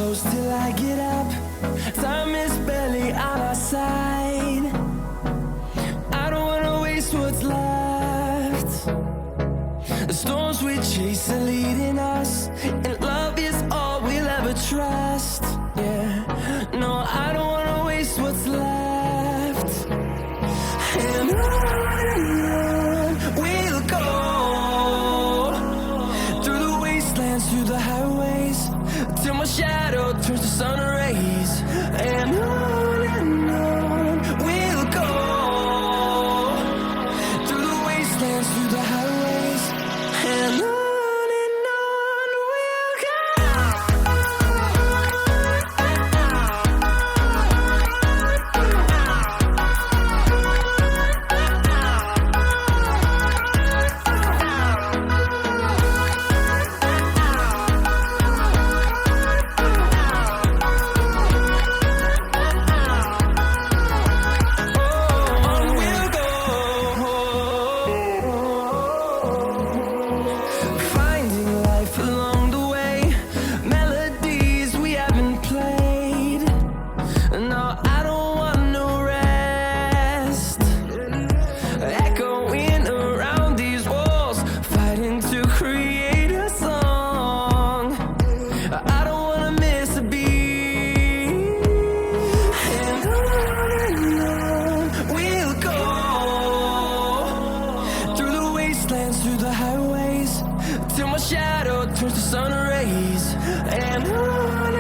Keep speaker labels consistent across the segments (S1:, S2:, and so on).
S1: close till I get up. Time is barely on our side. I don't wanna waste what's left. The storms we chase are leading us, and love is all we'll ever trust. Yeah, no, I don't wanna waste what's left. And on we'll go, through the wastelands, through the highways, till my shadow turns to sun rays. And on we'll go, through the wastelands, through the highways, and on. Through the highways, till my shadow turns to sun rays. And on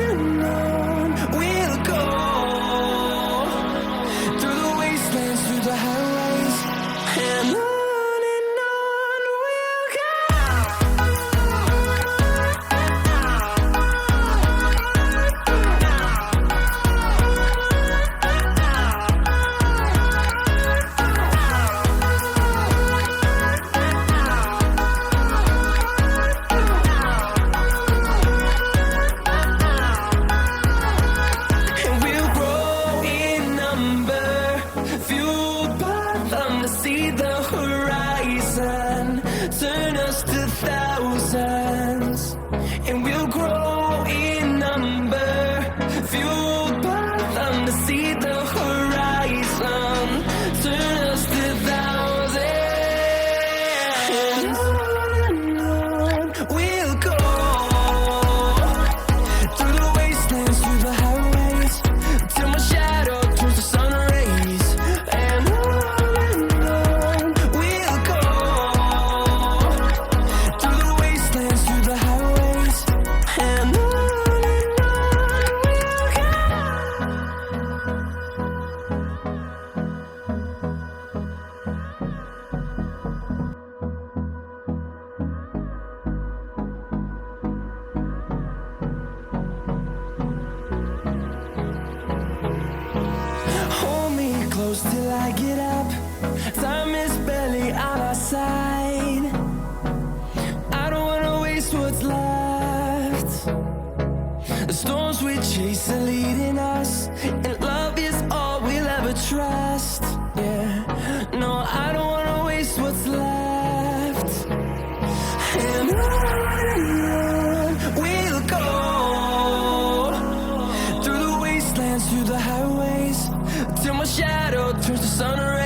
S1: we'll go, through the wastelands, through the highways, and on. See the horizon turn us to thousands, and we'll grow in number, fueled by them to see the horizon turn us to thousands. And on we'll go, through the wastelands, through the highways, till my shadow turns to sun rays. And close till I get up. Time is barely on our side. I don't wanna waste what's left. The storms we chase are leading us, and love is all we'll ever trust. Yeah, no, I don't wanna waste what's left. And on we'll go, through the wastelands, through the highways, till my shadow turns to sun rays.